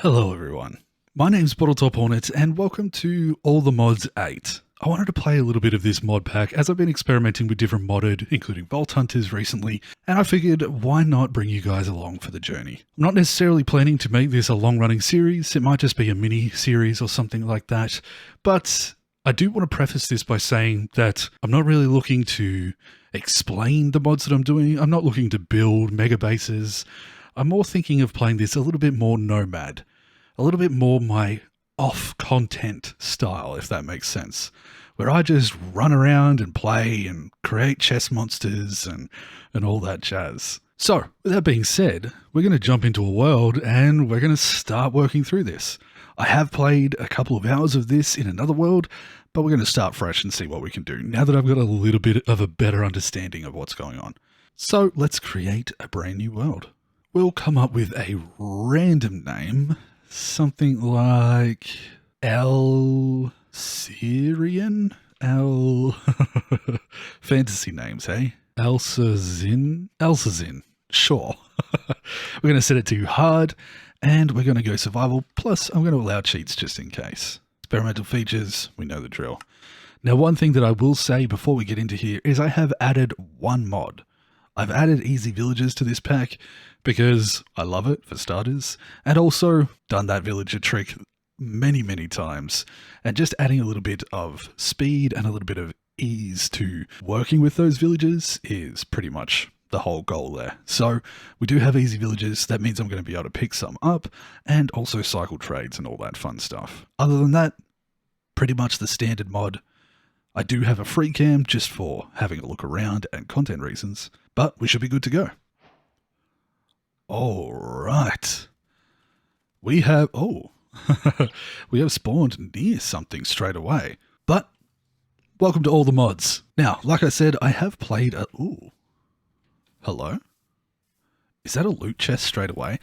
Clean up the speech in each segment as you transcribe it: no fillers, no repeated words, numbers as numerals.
Hello everyone, my name's Bottletophornet and welcome to All the Mods 8. I wanted to play a little bit of this mod pack as I've been experimenting with different modded, including Vault Hunters recently, and I figured why not bring you guys along for the journey. I'm not necessarily planning to make this a long-running series, it might just be a mini-series or something like that, but I do want to preface this by saying that I'm not really looking to explain the mods that I'm doing, I'm not looking to build mega bases. I'm more thinking of playing this a little bit more nomad, a little bit more my off-content style, if that makes sense, where I just run around and play and create chess monsters and all that jazz. So, with that being said, we're going to jump into a world and we're going to start working through this. I have played a couple of hours of this in another world, but we're going to start fresh and see what we can do now that I've got a little bit of a better understanding of what's going on. So, let's create a brand new world. We'll come up with a random name, something like Syrian? Fantasy names, hey? Elsazin, sure. We're going to set it to hard, and we're going to go survival, plus I'm going to allow cheats just in case. Experimental features, we know the drill. Now, one thing that I will say before we get into here is I have added one mod. I've added easy villages to this pack because I love it, for starters, and also done that villager trick many times, and just adding a little bit of speed and a little bit of ease to working with those villages is pretty much the whole goal there. So we do have easy villages, that means I'm going to be able to pick some up and also cycle trades and all that fun stuff. Other than that, pretty much the standard mod. I do have a free cam just for having a look around and content reasons, but we should be good to go. All right. We have, we have spawned near something straight away, but welcome to all the mods. Now, like I said, I have played a, hello? Is that a loot chest straight away?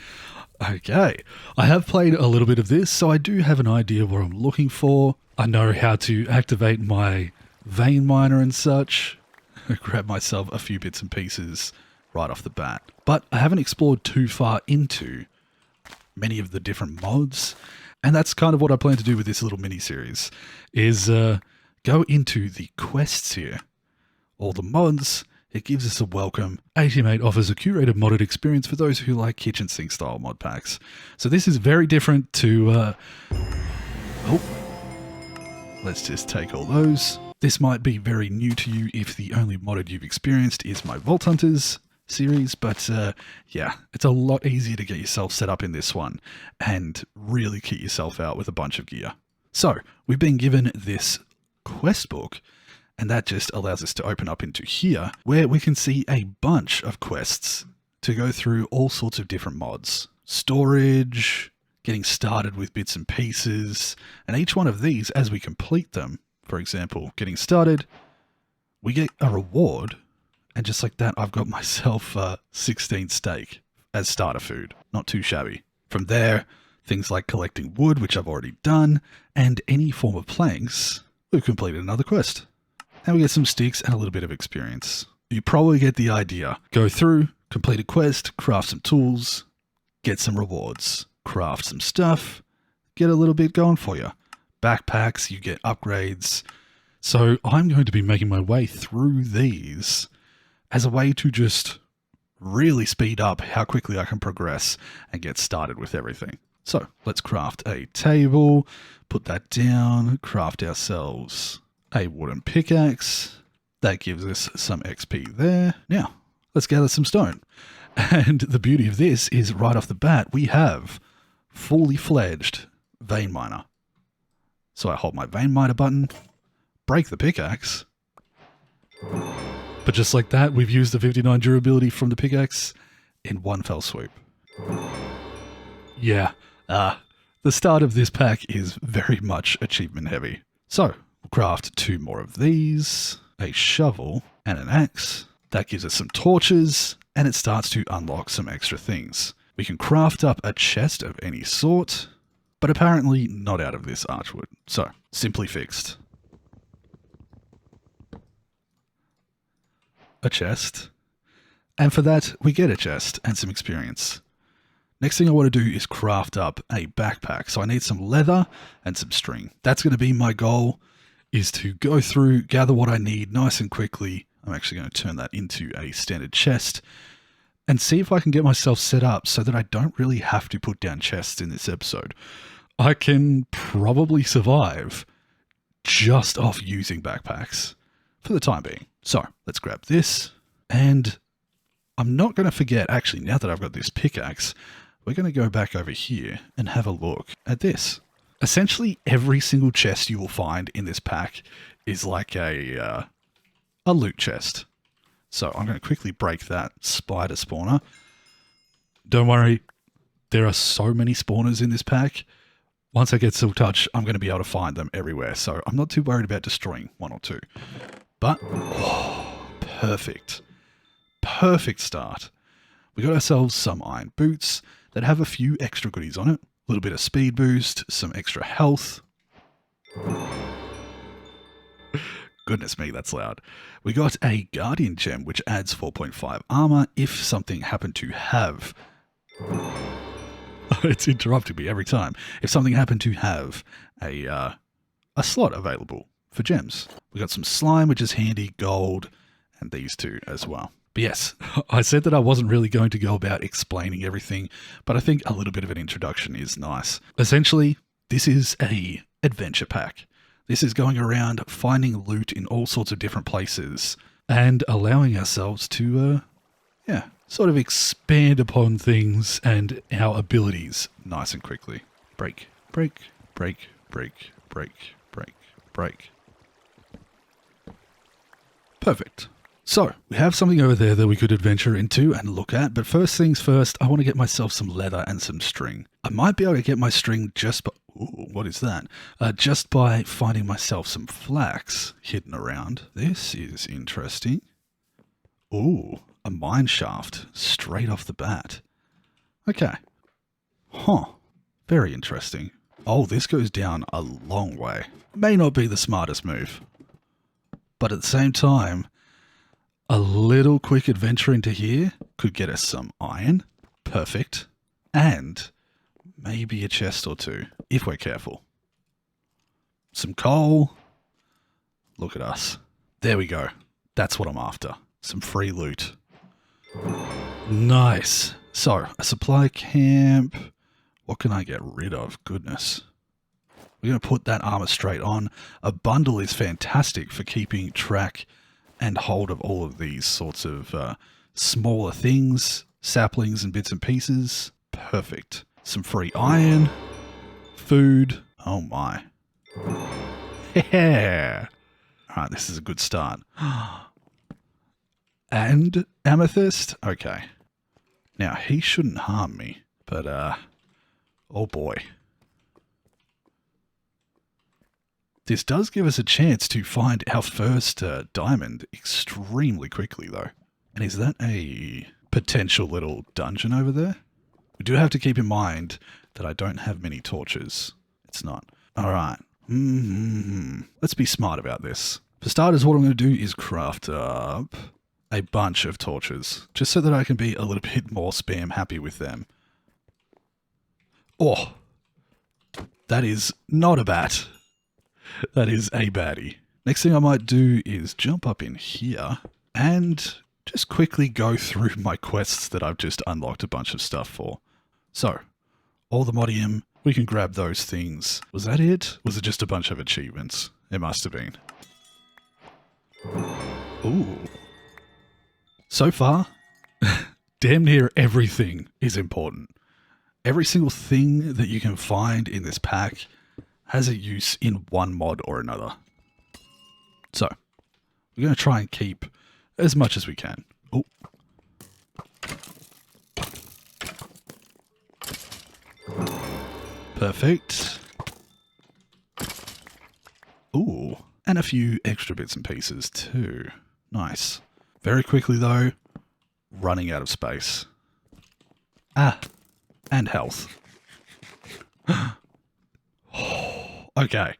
Okay, I have played a little bit of this, so I do have an idea what I'm looking for. I know how to activate my vein miner and such. Grab myself a few bits and pieces right off the bat. But I haven't explored too far into many of the different mods, and that's kind of what I plan to do with this little mini-series, is go into the quests here. All the mods, it gives us a welcome. ATM8 offers a curated modded experience for those who like kitchen sink style mod packs. So this is very different to... let's just take all those. This might be very new to you if the only modded you've experienced is my Vault Hunters series, but yeah, it's a lot easier to get yourself set up in this one and really kit yourself out with a bunch of gear. So, we've been given this quest book, and that just allows us to open up into here, where we can see a bunch of quests to go through all sorts of different mods. Storage, getting started with bits and pieces, and each one of these, as we complete them, for example, getting started, we get a reward, and just like that, I've got myself 16 steak as starter food. Not too shabby. From there, things like collecting wood, which I've already done, and any form of planks, we've completed another quest. And we get some sticks and a little bit of experience. You probably get the idea. Go through, complete a quest, craft some tools, get some rewards, craft some stuff, get a little bit going for you. Backpacks, you get upgrades. So I'm going to be making my way through these as a way to just really speed up how quickly I can progress and get started with everything. So let's craft a table, put that down, craft ourselves a wooden pickaxe. That gives us some XP there. Now, let's gather some stone. And the beauty of this is right off the bat, we have fully fledged vein miner. So I hold my vein miner button, break the pickaxe, but just like that, we've used the 59 durability from the pickaxe in one fell swoop. Yeah, the start of this pack is very much achievement heavy. So we'll craft 2 more of these, a shovel and an axe. That gives us some torches, and it starts to unlock some extra things. We can craft up a chest of any sort, but apparently not out of this archwood. So, simply fixed. A chest. And for that, we get a chest and some experience. Next thing I want to do is craft up a backpack. So I need some leather and some string. That's going to be my goal, is to go through, gather what I need nice and quickly. I'm actually going to turn that into a standard chest and see if I can get myself set up so that I don't really have to put down chests in this episode. I can probably survive just off using backpacks for the time being. So let's grab this. And I'm not going to forget, actually, now that I've got this pickaxe, we're going to go back over here and have a look at this. Essentially, every single chest you will find in this pack is like a loot chest. So I'm going to quickly break that spider spawner. Don't worry, there are so many spawners in this pack. Once I get Silk Touch, I'm going to be able to find them everywhere. So I'm not too worried about destroying one or two. But, oh, perfect. Perfect start. We got ourselves some iron boots that have a few extra goodies on it. A little bit of speed boost, some extra health. Goodness me, that's loud. We got a guardian gem, which adds 4.5 armor if something happened to have... It's interrupting me every time. If something happened to have a slot available for gems. We got some slime, which is handy, gold, and these two as well. But yes, I said that I wasn't really going to go about explaining everything, but I think a little bit of an introduction is nice. Essentially, this is a adventure pack. This is going around finding loot in all sorts of different places and allowing ourselves to, sort of expand upon things and our abilities nice and quickly. Break, break, break, break, break, break, break. Perfect. So, we have something over there that we could adventure into and look at, but first things first, I want to get myself some leather and some string. I might be able to get my string just by... Ooh, what is that? Just by finding myself some flax hidden around. This is interesting. Ooh, a mine shaft straight off the bat. Okay. Huh. Very interesting. Oh, this goes down a long way. May not be the smartest move. But at the same time, a little quick adventure into here could get us some iron. Perfect. And maybe a chest or two, if we're careful. Some coal. Look at us. There we go. That's what I'm after. Some free loot. Nice. So, a supply camp. What can I get rid of? Goodness. We're going to put that armor straight on. A bundle is fantastic for keeping track and hold of all of these sorts of smaller things, saplings and bits and pieces. Perfect. Some free iron, food. Oh my. Yeah. All right, this is a good start. And Amethyst. Okay. Now, he shouldn't harm me, but oh boy. This does give us a chance to find our first diamond extremely quickly, though. And is that a potential little dungeon over there? We do have to keep in mind that I don't have many torches. It's not. All right. Let's be smart about this. For starters, what I'm going to do is craft up a bunch of torches, just so that I can be a little bit more spam happy with them. Oh, that is not a bat. That is a baddie. Next thing I might do is jump up in here and just quickly go through my quests that I've just unlocked a bunch of stuff for. So, all the modium, we can grab those things. Was that it? Was it just a bunch of achievements? It must have been. Ooh. So far, damn near everything is important. Every single thing that you can find in this pack has a use in one mod or another. So, we're going to try and keep as much as we can. Oh. Perfect. Ooh, and a few extra bits and pieces too. Nice. Very quickly though, running out of space. Ah, and health. Okay.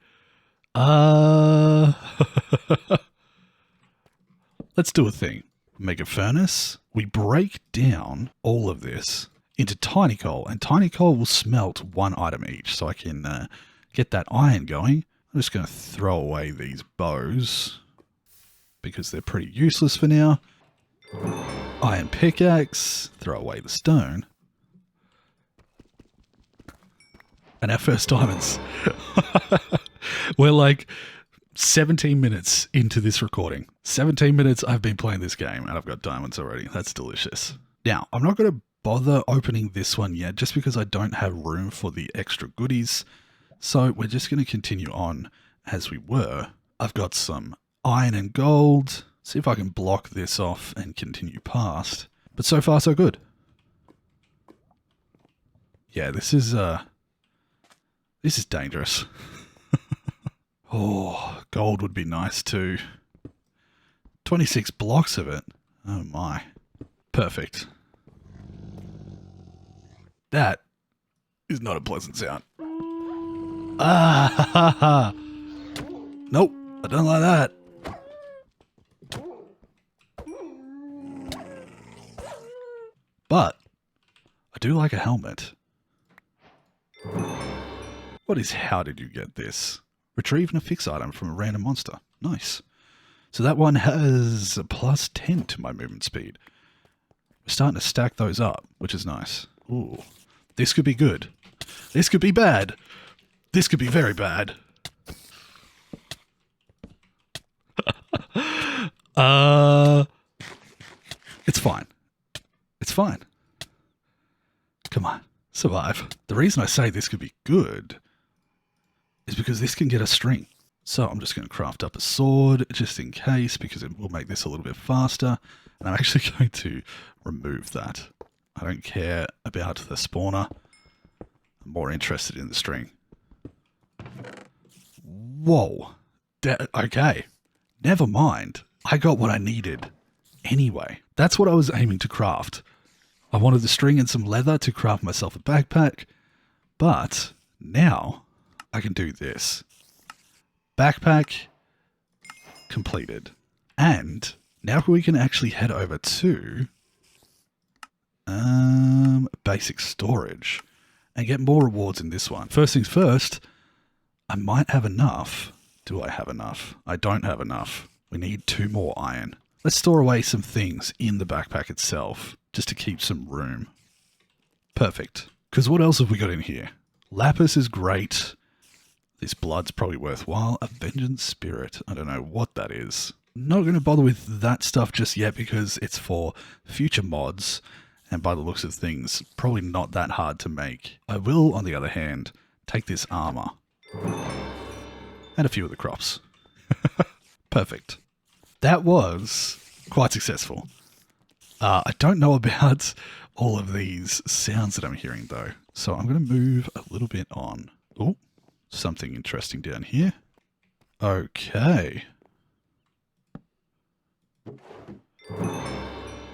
Let's do a thing. Make a furnace. We break down all of this into tiny coal, and tiny coal will smelt one item each, so I can get that iron going. I'm just going to throw away these bows because they're pretty useless for now. Iron pickaxe, throw away the stone. And our first diamonds. We're like 17 minutes into this recording. 17 minutes I've been playing this game and I've got diamonds already. That's delicious. Now, I'm not going to bother opening this one yet just because I don't have room for the extra goodies. So we're just going to continue on as we were. I've got some iron and gold. See if I can block this off and continue past. But so far so good. Yeah, this is dangerous. Oh, gold would be nice too. 26 blocks of it. Oh my. Perfect. That is not a pleasant sound. Ah, ha, ha, ha. Nope, I don't like that. But I do like a helmet. What is how did you get this? Retrieve and a fix item from a random monster. Nice. So that one has a plus 10 to my movement speed. We're starting to stack those up, which is nice. Ooh. This could be good. This could be bad. This could be very bad. It's fine. It's fine. Come on. Survive. The reason I say this could be good is because this can get a string. So I'm just going to craft up a sword just in case because it will make this a little bit faster. And I'm actually going to remove that. I don't care about the spawner. I'm more interested in the string. Whoa. Okay. Never mind. I got what I needed anyway. That's what I was aiming to craft. I wanted the string and some leather to craft myself a backpack. But now I can do this. Backpack completed. And now we can actually head over to basic storage and get more rewards in this one. First things first, I might have enough. Do I have enough? I don't have enough. We need 2 more iron. Let's store away some things in the backpack itself just to keep some room. Perfect. Because what else have we got in here? Lapis is great. This blood's probably worthwhile. A vengeance spirit. I don't know what that is. Not going to bother with that stuff just yet because it's for future mods. And by the looks of things, probably not that hard to make. I will, on the other hand, take this armor. And a few of the crops. Perfect. That was quite successful. I don't know about all of these sounds that I'm hearing though. So I'm going to move a little bit on. Oh, something interesting down here. Okay.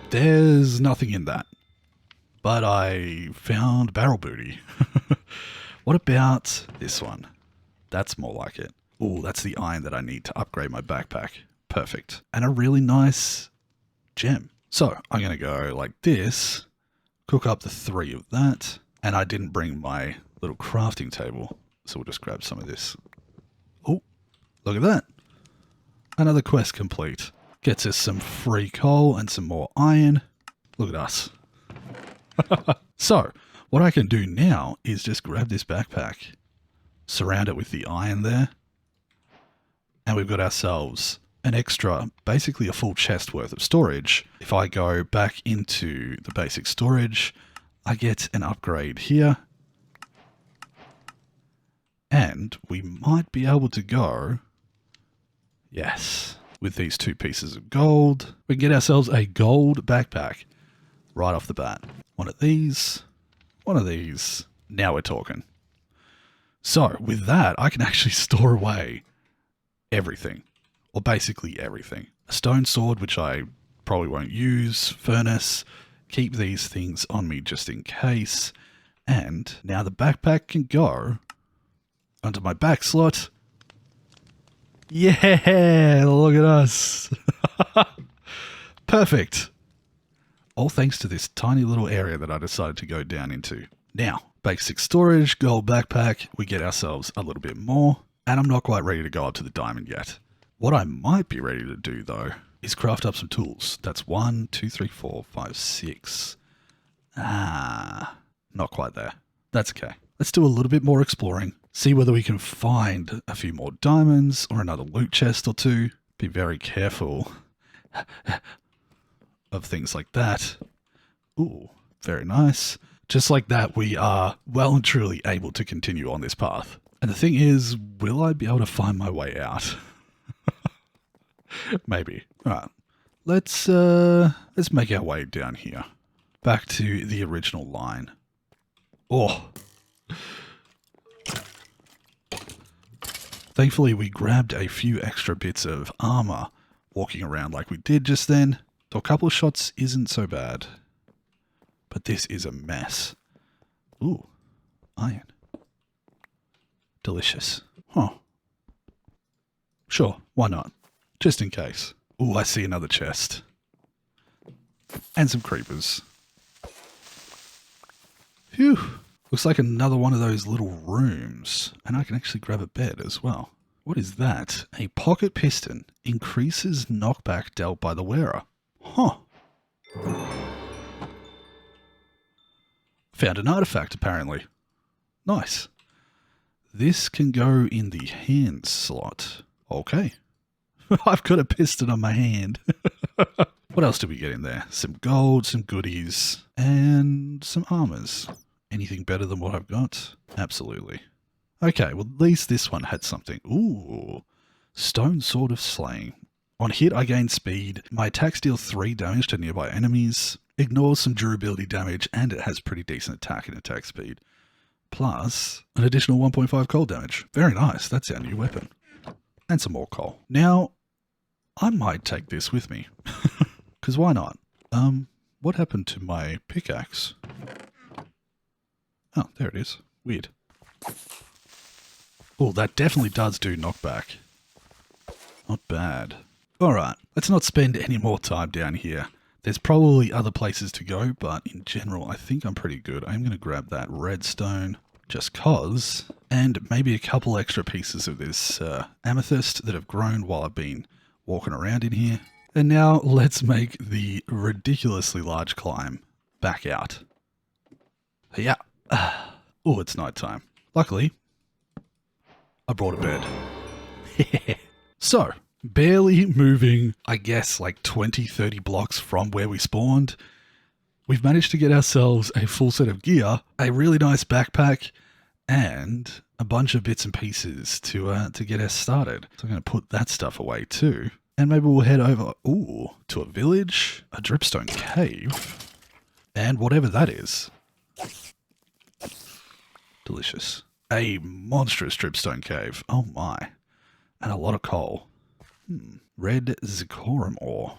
There's nothing in that. But I found barrel booty. What about this one? That's more like it. Oh, that's the iron that I need to upgrade my backpack. Perfect. And a really nice gem. So I'm going to go like this, cook up the 3 of that. And I didn't bring my little crafting table. So we'll just grab some of this. Oh, look at that. Another quest complete. Gets us some free coal and some more iron. Look at us. So, what I can do now is just grab this backpack, surround it with the iron there, and we've got ourselves an extra, basically a full chest worth of storage. If I go back into the basic storage, I get an upgrade here, and we might be able to go, yes, with these 2 pieces of gold, we can get ourselves a gold backpack right off the bat. One of these, one of these. Now we're talking. So with that, I can actually store away everything, or basically everything. A stone sword, which I probably won't use, furnace, keep these things on me just in case. And now the backpack can go onto my back slot. Yeah, look at us. Perfect. All thanks to this tiny little area that I decided to go down into. Now, basic storage, gold backpack, we get ourselves a little bit more, and I'm not quite ready to go up to the diamond yet. What I might be ready to do, though, is craft up some tools. That's 1, 2, 3, 4, 5, 6. Not quite there. That's okay. Let's do a little bit more exploring. See whether we can find a few more diamonds or another loot chest or two. Be very careful of things like that. Ooh, very nice. Just like that, we are well and truly able to continue on this path. And the thing is, will I be able to find my way out? Maybe. All right. Let's make our way down here. Back to the original line. Oh. Thankfully, we grabbed a few extra bits of armor walking around like we did just then. So a couple of shots isn't so bad. But this is a mess. Ooh. Iron. Delicious. Huh. Sure, why not? Just in case. Ooh, I see another chest. And some creepers. Phew. Looks like another one of those little rooms. And I can actually grab a bed as well. What is that? A pocket piston. Increases knockback dealt by the wearer. Huh. Found an artifact, apparently. Nice. This can go in the hand slot. Okay. I've got a piston on my hand. What else did we get in there? Some gold, some goodies, and some armors. Anything better than what I've got? Absolutely. Okay, well at least this one had something. Ooh. Stone Sword of Slaying. On hit, I gain speed. My attacks deal 3 damage to nearby enemies. Ignores some durability damage, and it has pretty decent attack and attack speed. Plus, an additional 1.5 coal damage. Very nice. That's our new weapon. And some more coal. Now, I might take this with me. Because why not? What happened to my pickaxe? Oh, there it is. Weird. Oh, that definitely does do knockback. Not bad. Alright, let's not spend any more time down here. There's probably other places to go, but in general, I think I'm pretty good. I'm going to grab that redstone, just cause, and maybe a couple extra pieces of this amethyst that have grown while I've been walking around in here. And now let's make the ridiculously large climb back out. Yeah. Oh, it's nighttime. Luckily, I brought a bed. So, barely moving, I guess, like 20, 30 blocks from where we spawned, we've managed to get ourselves a full set of gear, a really nice backpack, and a bunch of bits and pieces to get us started. So I'm going to put that stuff away too. And maybe we'll head over, to a village, a dripstone cave, and whatever that is. Delicious. A monstrous dripstone cave. Oh my. And a lot of coal. Red Zirconium ore.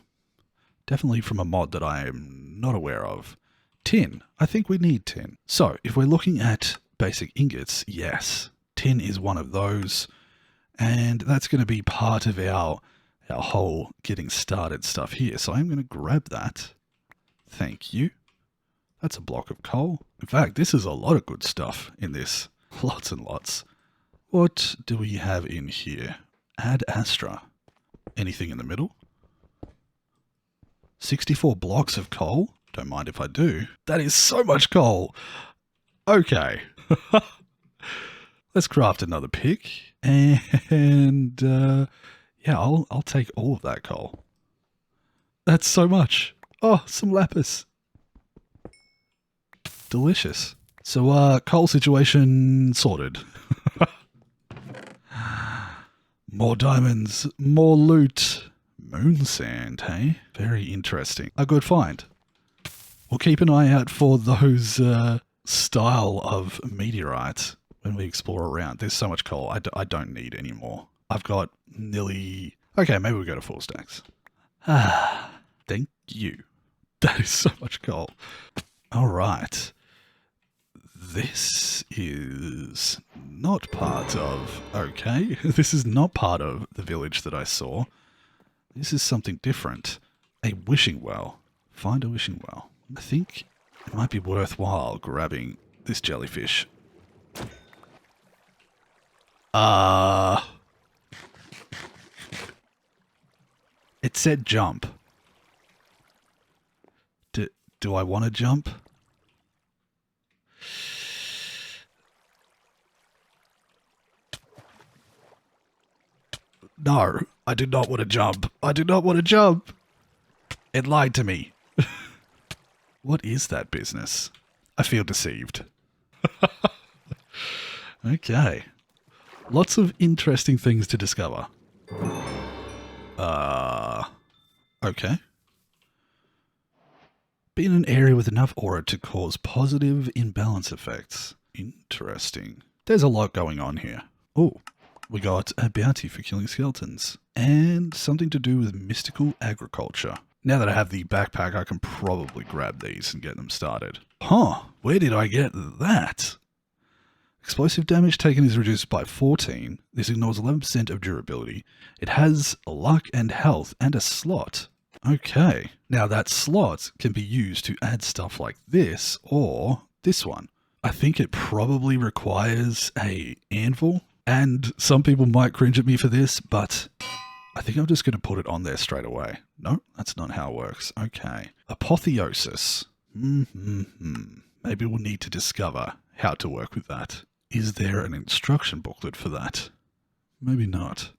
Definitely from a mod that I am not aware of. Tin. I think we need tin. So, if we're looking at basic ingots, yes. Tin is one of those. And that's going to be part of our whole getting started stuff here. So I'm going to grab that. Thank you. That's a block of coal. In fact, this is a lot of good stuff in this. Lots and lots. What do we have in here? Ad Astra. Anything in the middle? 64 blocks of coal? Don't mind if I do. That is so much coal. Okay. Let's craft another pick. And, yeah, I'll take all of that coal. That's so much. Oh, some lapis. Delicious. So, coal situation sorted. More diamonds, more loot. Moon sand, hey? Very interesting. A good find. We'll keep an eye out for those style of meteorites when we explore around. There's so much coal. I don't need any more. I've got nearly... Okay, maybe we'll go to 4 stacks. Thank you. That is so much coal. All right. This is not part of... Okay, this is not part of the village that I saw. This is something different. A wishing well. Find a wishing well. I think it might be worthwhile grabbing this jellyfish. It said jump. Do I want to jump? No, I do not want to jump. I do not want to jump. It lied to me. What is that business? I feel deceived. Okay. Lots of interesting things to discover. Okay. Be in an area with enough aura to cause positive imbalance effects. Interesting. There's a lot going on here. Oh, we got a bounty for killing skeletons. And something to do with mystical agriculture. Now that I have the backpack, I can probably grab these and get them started. Huh, where did I get that? Explosive damage taken is reduced by 14. This ignores 11% of durability. It has luck and health and a slot. Okay, now that slot can be used to add stuff like this or this one. I think it probably requires a anvil, and some people might cringe at me for this, but I think I'm just going to put it on there straight away. No, that's not how it works. Okay, apotheosis. Maybe we'll need to discover how to work with that. Is there an instruction booklet for that? Maybe not.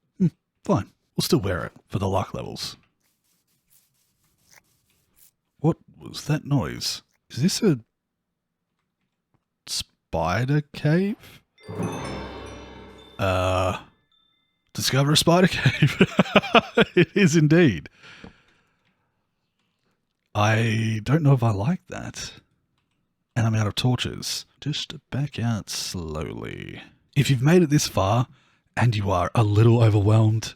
Fine, we'll still wear it for the luck levels. What was that noise? Is this a spider cave? Discover a spider cave. It is indeed. I don't know if I like that. And I'm out of torches. Just back out slowly. If you've made it this far and you are a little overwhelmed,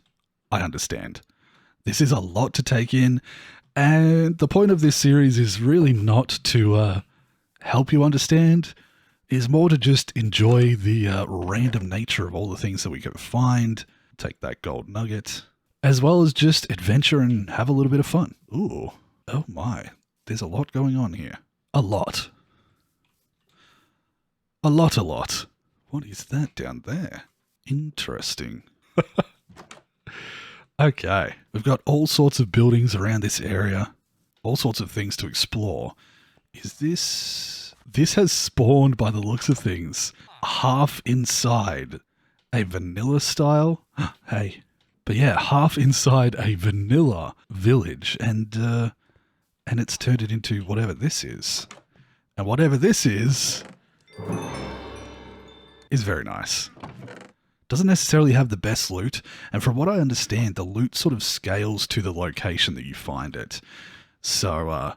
I understand. This is a lot to take in. And the point of this series is really not to help you understand, is more to just enjoy the random nature of all the things that we can find, take that gold nugget, as well as just adventure and have a little bit of fun. Ooh, oh my, there's a lot going on here. A lot. A lot. What is that down there? Interesting. Okay, we've got all sorts of buildings around this area, all sorts of things to explore. Is this... This has spawned, by the looks of things, half inside a vanilla style. Hey. But yeah, half inside a vanilla village, and it's turned it into whatever this is. And whatever this is very nice. Doesn't necessarily have the best loot, and from what I understand, the loot sort of scales to the location that you find it. So,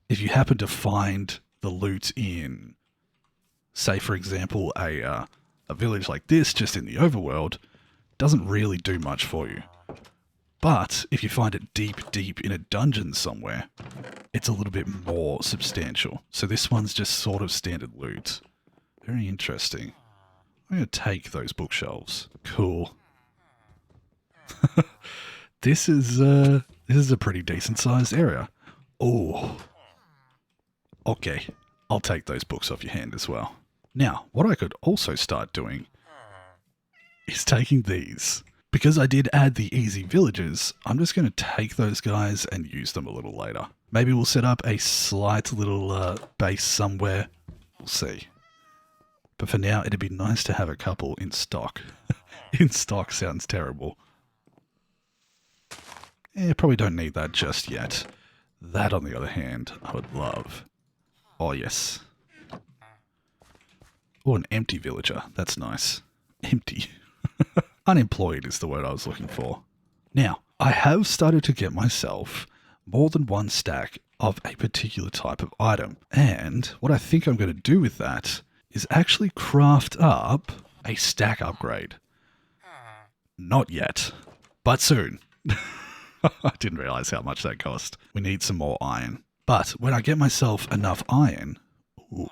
if you happen to find the loot in, say for example, a village like this, just in the overworld, doesn't really do much for you. But if you find it deep in a dungeon somewhere, it's a little bit more substantial. So this one's just sort of standard loot. Very interesting. I'm going to take those bookshelves. Cool. This is a pretty decent sized area. Oh. Okay. I'll take those books off your hand as well. Now, what I could also start doing is taking these. Because I did add the easy villages, I'm just going to take those guys and use them a little later. Maybe we'll set up a slight little base somewhere. We'll see. But for now, it'd be nice to have a couple in stock. In stock sounds terrible. Yeah, probably don't need that just yet. That, on the other hand, I would love. Oh, yes. Oh, an empty villager. That's nice. Empty. Unemployed is the word I was looking for. Now, I have started to get myself more than one stack of a particular type of item. And what I think I'm going to do with that is actually craft up a stack upgrade. Not yet, but soon. I didn't realize how much that cost. We need some more iron. But when I get myself enough iron, ooh,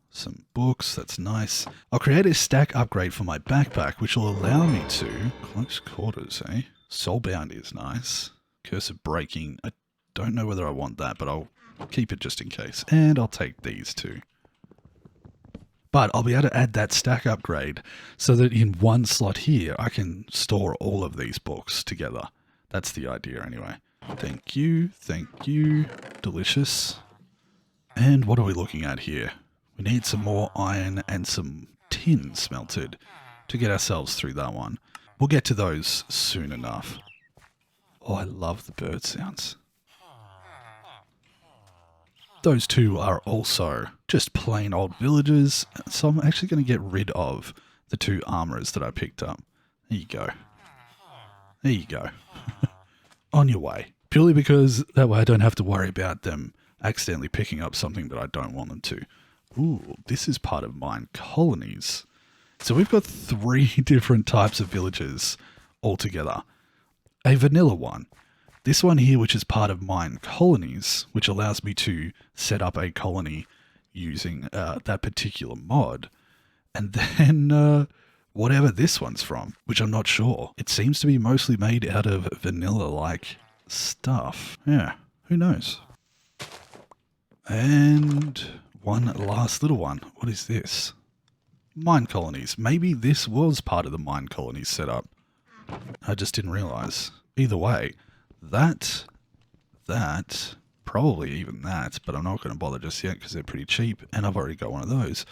some books, that's nice. I'll create a stack upgrade for my backpack, which will allow me to... Close quarters, eh? Soul bound is nice. Curse of breaking. I don't know whether I want that, but I'll Keep it just in case. And I'll take these too. But I'll be able to add that stack upgrade so that in one slot here, I can store all of these books together. That's the idea anyway. Thank you. Thank you. Delicious. And what are we looking at here? We need some more iron and some tin smelted to get ourselves through that one. We'll get to those soon enough. Oh, I love the bird sounds. Those two are also just plain old villagers, so I'm actually going to get rid of the two armorers that I picked up. There you go. There you go. On your way. Purely because that way I don't have to worry about them accidentally picking up something that I don't want them to. Ooh, this is part of mine colonies. So we've got 3 different types of villages altogether. A vanilla one. This one here, which is part of mine colonies, which allows me to set up a colony using that particular mod. And then whatever this one's from, which I'm not sure. It seems to be mostly made out of vanilla-like stuff. Yeah, who knows? And one last little one. What is this? Mine colonies. Maybe this was part of the mine colonies setup. I just didn't realize. Either way, that, probably even that, but I'm not going to bother just yet because they're pretty cheap and I've already got one of those.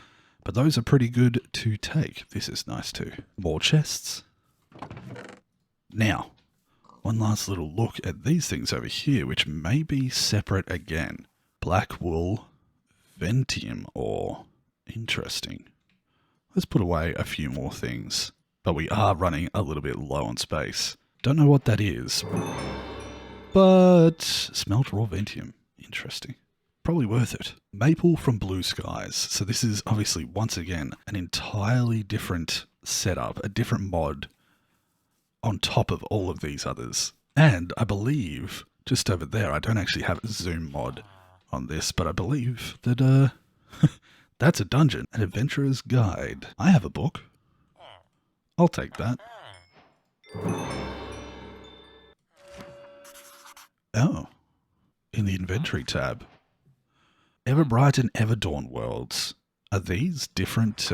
But those are pretty good to take. This is nice too. More chests. Now, one last little look at these things over here, which may be separate again. Black wool, Ventium ore. Interesting. Let's put away a few more things. But we are running a little bit low on space. Don't know what that is. But smelt raw Ventium. Interesting. Probably worth it. Maple from Blue Skies. So this is obviously, once again, an entirely different setup, a different mod on top of all of these others. And I believe, just over there, I don't actually have a zoom mod on this, but I believe that that's a dungeon. An adventurer's guide. I have a book. I'll take that. Oh. In the inventory tab. Everbright and Everdawn worlds. Are these different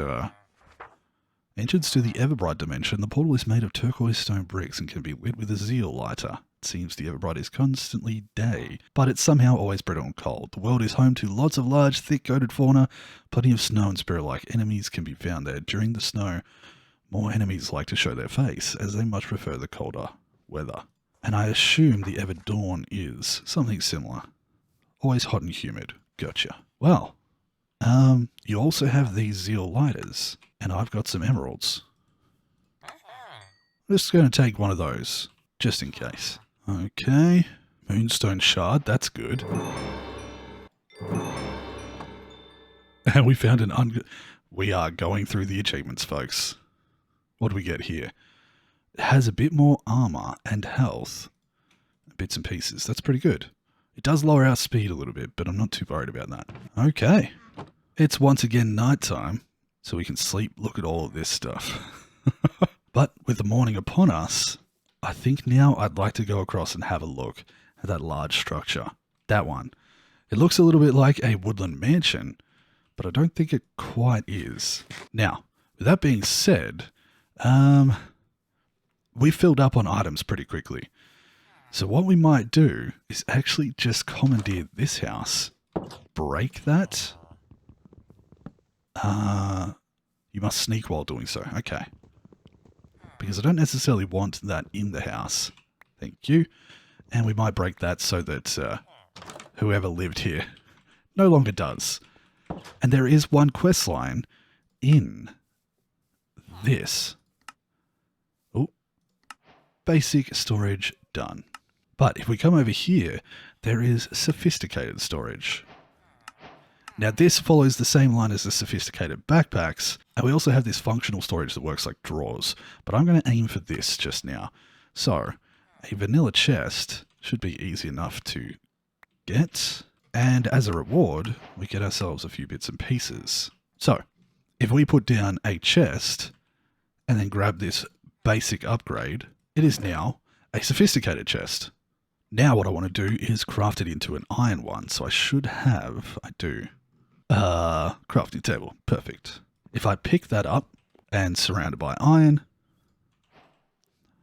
entrance to the Everbright dimension? The portal is made of turquoise stone bricks and can be lit with a zeal lighter. It seems the Everbright is constantly day, but it's somehow always brittle and cold. The world is home to lots of large, thick-coated fauna. Plenty of snow and spirit-like enemies can be found there. During the snow, more enemies like to show their face, as they much prefer the colder weather. And I assume the Everdawn is something similar. Always hot and humid. Gotcha. Well, you also have these zeal lighters, and I've got some emeralds. I'm just going to take one of those, just in case. Okay. Moonstone Shard, that's good. And we found we are going through the achievements, folks. What do we get here? It has a bit more armor and health. Bits and pieces. That's pretty good. It does lower our speed a little bit, but I'm not too worried about that. Okay. It's once again nighttime, so we can sleep, look at all of this stuff. But with the morning upon us, I think now I'd like to go across and have a look at that large structure. That one. It looks a little bit like a woodland mansion, but I don't think it quite is. Now, with that being said, we filled up on items pretty quickly. So what we might do is actually just commandeer this house, break that. You must sneak while doing so. Okay. Because I don't necessarily want that in the house. Thank you. And we might break that so that whoever lived here no longer does. And there is one quest line in this. Oh. Basic storage done. But if we come over here, there is sophisticated storage. Now this follows the same line as the sophisticated backpacks, and we also have this functional storage that works like drawers, but I'm going to aim for this just now. So, a vanilla chest should be easy enough to get, and as a reward, we get ourselves a few bits and pieces. So, if we put down a chest, and then grab this basic upgrade, it is now a sophisticated chest. Now what I want to do is craft it into an iron one. So I should have, I do, crafting table. Perfect. If I pick that up and surround it by iron,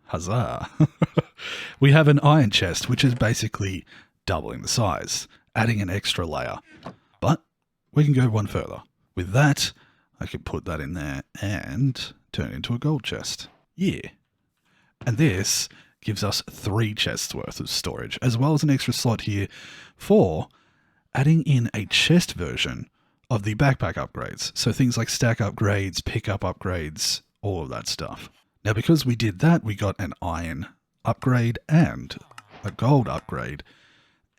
huzzah, we have an iron chest, which is basically doubling the size, adding an extra layer. But we can go one further. With that, I can put that in there and turn it into a gold chest. Yeah. And this gives us 3 chests worth of storage, as well as an extra slot here for adding in a chest version of the backpack upgrades. So things like stack upgrades, pickup upgrades, all of that stuff. Now, because we did that, we got an iron upgrade and a gold upgrade.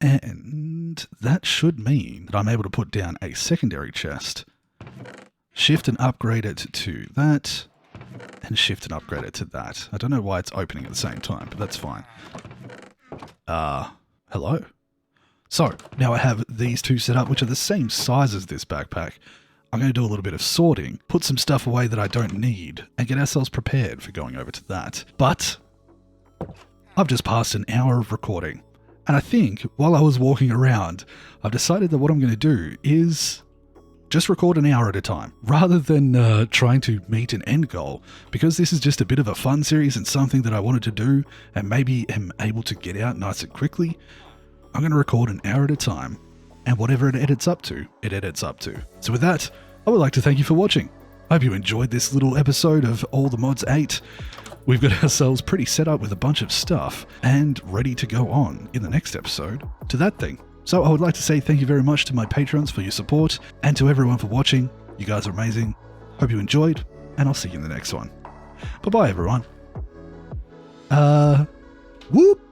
And that should mean that I'm able to put down a secondary chest, shift and upgrade it to that, and shift and upgrade it to that. I don't know why it's opening at the same time, but that's fine. Hello. So, now I have these 2 set up, which are the same size as this backpack. I'm going to do a little bit of sorting, put some stuff away that I don't need, and get ourselves prepared for going over to that. But I've just passed an hour of recording, and I think while I was walking around, I've decided that what I'm going to do is just record an hour at a time, rather than trying to meet an end goal, because this is just a bit of a fun series and something that I wanted to do, and maybe am able to get out nice and quickly. I'm going to record an hour at a time, and whatever it edits up to, it edits up to. So with that, I would like to thank you for watching. I hope you enjoyed this little episode of All the Mods 8. We've got ourselves pretty set up with a bunch of stuff, and ready to go on in the next episode to that thing. So I would like to say thank you very much to my patrons for your support, and to everyone for watching. You guys are amazing. Hope you enjoyed, and I'll see you in the next one. Bye-bye, everyone. Whoop!